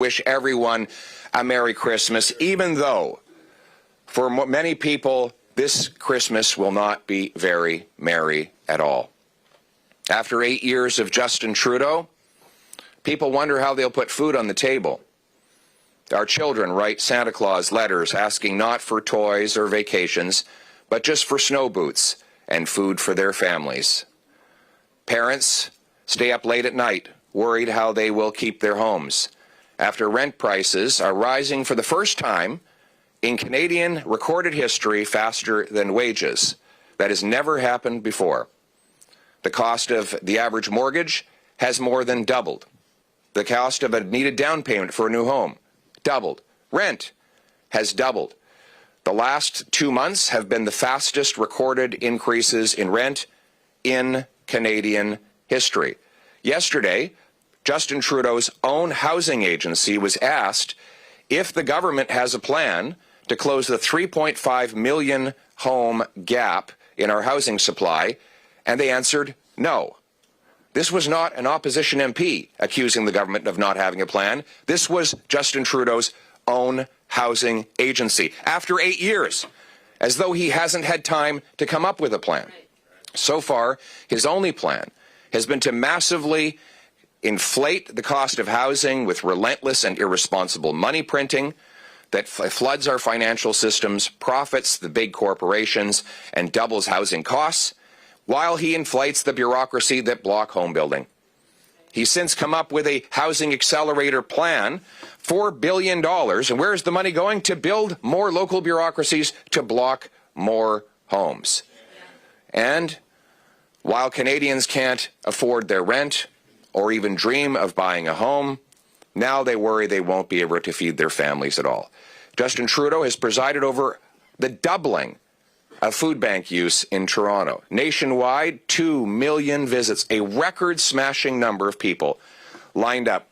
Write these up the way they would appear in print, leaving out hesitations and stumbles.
wish everyone a Merry Christmas, even though for many people this Christmas will not be very merry at all. After 8 years of Justin Trudeau, people wonder how they'll put food on the table. Our children write Santa Claus letters asking not for toys or vacations, but just for snow boots and food for their families. Parents stay up late at night, worried how they will keep their homes, after rent prices are rising for the first time in Canadian recorded history faster than wages. That has never happened before. The cost of the average mortgage has more than doubled. The cost of a needed down payment for a new home, doubled. Rent has doubled. The last 2 months have been the fastest recorded increases in rent in Canadian history. Yesterday, Justin Trudeau's own housing agency was asked if the government has a plan to close the 3.5 million home gap in our housing supply, and they answered no. This was not an opposition MP accusing the government of not having a plan. This was Justin Trudeau's own housing agency, after 8 years, as though he hasn't had time to come up with a plan. So far, his only plan has been to massively inflate the cost of housing with relentless and irresponsible money printing that floods our financial systems, profits the big corporations, and doubles housing costs, while he inflates the bureaucracy that block home building. He's since come up with a housing accelerator plan, $4 billion, and where is the money going? To build more local bureaucracies to block more homes. And while Canadians can't afford their rent or even dream of buying a home, now they worry they won't be able to feed their families at all. Justin Trudeau has presided over the doubling of food bank use in Toronto. Nationwide, 2 million visits, a record-smashing number of people lined up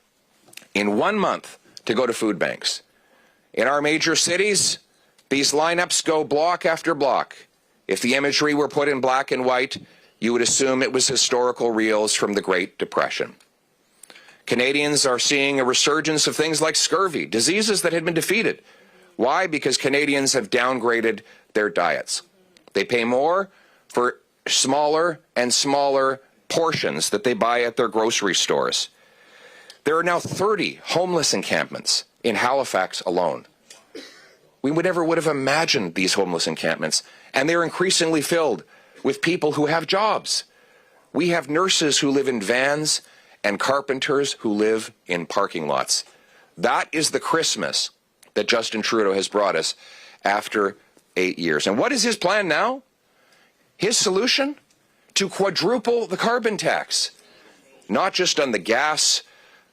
in 1 month to go to food banks. In our major cities, these lineups go block after block. If the imagery were put in black and white, you would assume it was historical reels from the Great Depression. Canadians are seeing a resurgence of things like scurvy, diseases that had been defeated. Why? Because Canadians have downgraded their diets. They pay more for smaller and smaller portions that they buy at their grocery stores. There are now 30 homeless encampments in Halifax alone. We never would have imagined these homeless encampments, and they're increasingly filled with people who have jobs. We have nurses who live in vans and carpenters who live in parking lots. That is the Christmas that Justin Trudeau has brought us after 8 years. And what is his plan now? His solution? To quadruple the carbon tax. Not just on the gas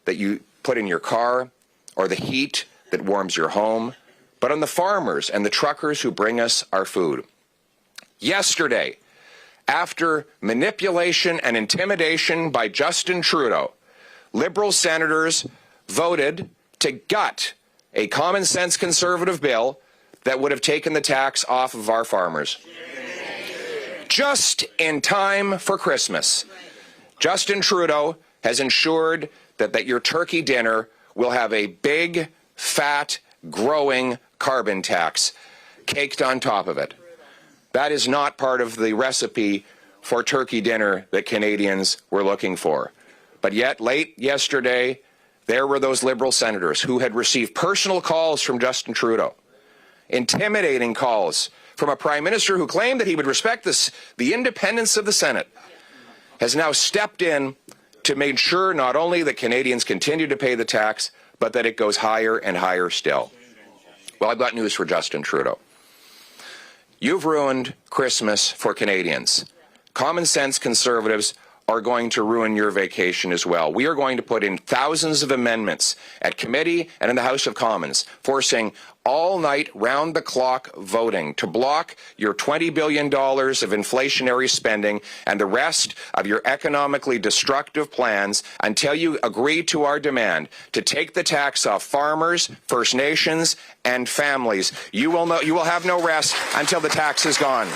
that you put in your car or the heat that warms your home, but on the farmers and the truckers who bring us our food. Yesterday, after manipulation and intimidation by Justin Trudeau, Liberal senators voted to gut a common-sense Conservative bill that would have taken the tax off of our farmers. Just in time for Christmas, Justin Trudeau has ensured that your turkey dinner will have a big, fat, growing carbon tax caked on top of it. That is not part of the recipe for turkey dinner that Canadians were looking for. But yet, late yesterday, there were those Liberal senators who had received personal calls from Justin Trudeau, intimidating calls from a Prime Minister who claimed that he would respect the independence of the Senate, has now stepped in to make sure not only that Canadians continue to pay the tax, but that it goes higher and higher still. Well, I've got news for Justin Trudeau. You've ruined Christmas for Canadians. Common sense Conservatives are going to ruin your vacation as well. We are going to put in thousands of amendments at committee and in the House of Commons, forcing all-night, round-the-clock voting to block your $20 billion of inflationary spending and the rest of your economically destructive plans until you agree to our demand to take the tax off farmers, First Nations, and families. You will have no rest until the tax is gone.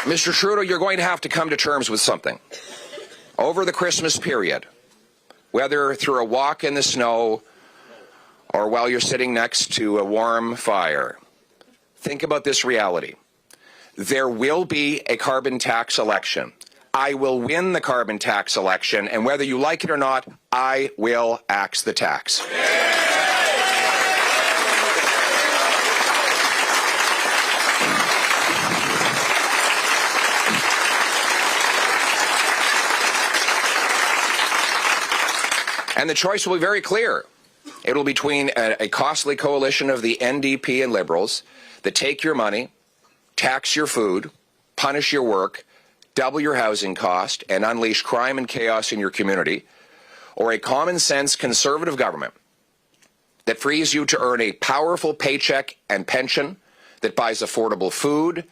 Mr. Trudeau, you're going to have to come to terms with something. Over the Christmas period, whether through a walk in the snow or while you're sitting next to a warm fire, think about this reality. There will be a carbon tax election. I will win the carbon tax election, and whether you like it or not, I will axe the tax. And the choice will be very clear. It will be between a costly coalition of the NDP and Liberals that take your money, tax your food, punish your work, double your housing cost, and unleash crime and chaos in your community, or a common-sense Conservative government that frees you to earn a powerful paycheck and pension that buys affordable food,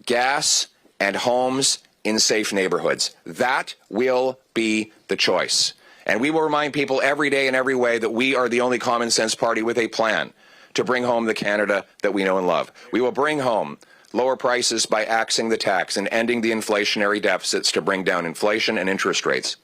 gas, and homes in safe neighborhoods. That will be the choice. And we will remind people every day in every way that we are the only common sense party with a plan to bring home the Canada that we know and love. We will bring home lower prices by axing the tax and ending the inflationary deficits to bring down inflation and interest rates.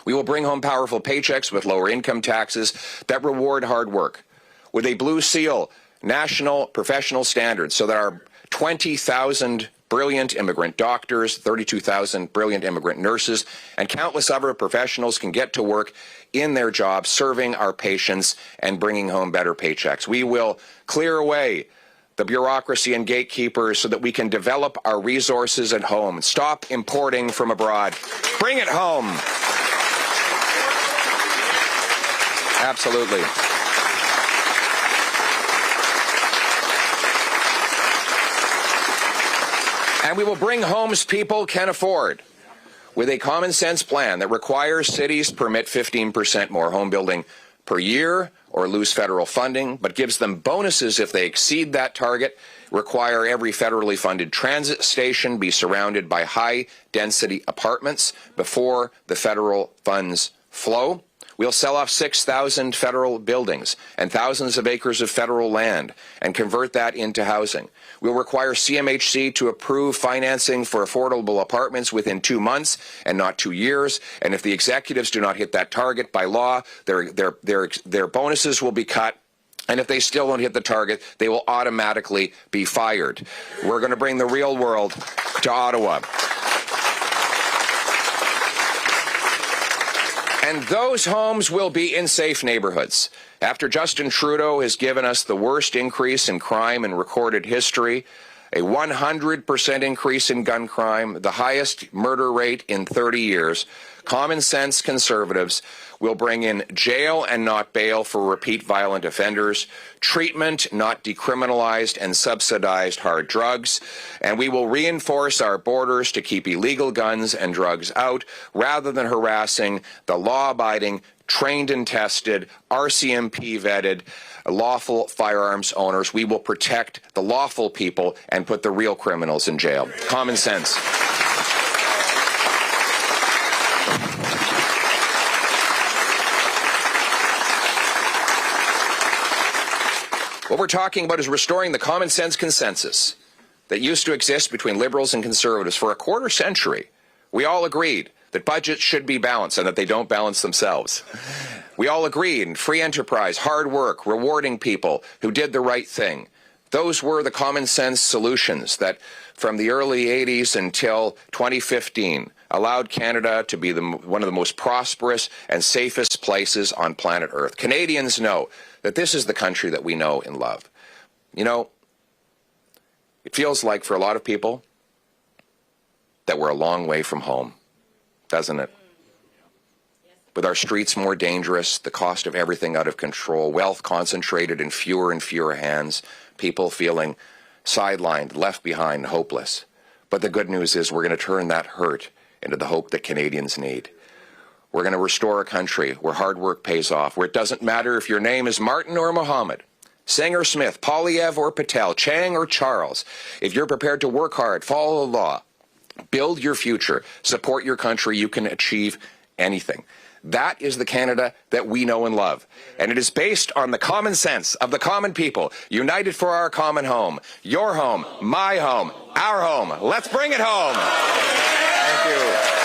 We will bring home powerful paychecks with lower income taxes that reward hard work, with a blue seal, national professional standards, so that our 20,000 brilliant immigrant doctors, 32,000 brilliant immigrant nurses, and countless other professionals can get to work in their jobs, serving our patients and bringing home better paychecks. We will clear away the bureaucracy and gatekeepers so that we can develop our resources at home. Stop importing from abroad. Bring it home. Absolutely. And we will bring homes people can afford with a common sense plan that requires cities permit 15% more home building per year or lose federal funding, but gives them bonuses if they exceed that target, require every federally funded transit station be surrounded by high-density apartments before the federal funds flow. We'll sell off 6,000 federal buildings and thousands of acres of federal land and convert that into housing. We'll require CMHC to approve financing for affordable apartments within 2 months and not 2 years. And if the executives do not hit that target by law, their bonuses will be cut. And if they still don't hit the target, they will automatically be fired. We're going to bring the real world to Ottawa. And those homes will be in safe neighborhoods. After Justin Trudeau has given us the worst increase in crime in recorded history, a 100% increase in gun crime, the highest murder rate in 30 years, common sense Conservatives will bring in jail and not bail for repeat violent offenders, treatment, not decriminalized and subsidized hard drugs, and we will reinforce our borders to keep illegal guns and drugs out rather than harassing the law-abiding, trained and tested, RCMP-vetted, lawful firearms owners. We will protect the lawful people and put the real criminals in jail. Common sense. What we're talking about is restoring the common sense consensus that used to exist between Liberals and Conservatives for a quarter century. We all agreed that budgets should be balanced and that they don't balance themselves. We all agreed in free enterprise, hard work, rewarding people who did the right thing. Those were the common sense solutions that from the early 80s until 2015 allowed Canada to be one of the most prosperous and safest places on planet Earth. Canadians know that this is the country that we know and love. You know, it feels like for a lot of people that we're a long way from home, doesn't it? With our streets more dangerous, the cost of everything out of control, wealth concentrated in fewer and fewer hands, people feeling sidelined, left behind, hopeless. But the good news is we're going to turn that hurt into the hope that Canadians need. We're going to restore a country where hard work pays off, where it doesn't matter if your name is Martin or Mohammed, Singh or Smith, Polyev or Patel, Chang or Charles. If you're prepared to work hard, follow the law, build your future, support your country, you can achieve anything. That is the Canada that we know and love. And it is based on the common sense of the common people, united for our common home. Your home, my home, our home. Let's bring it home. Thank you.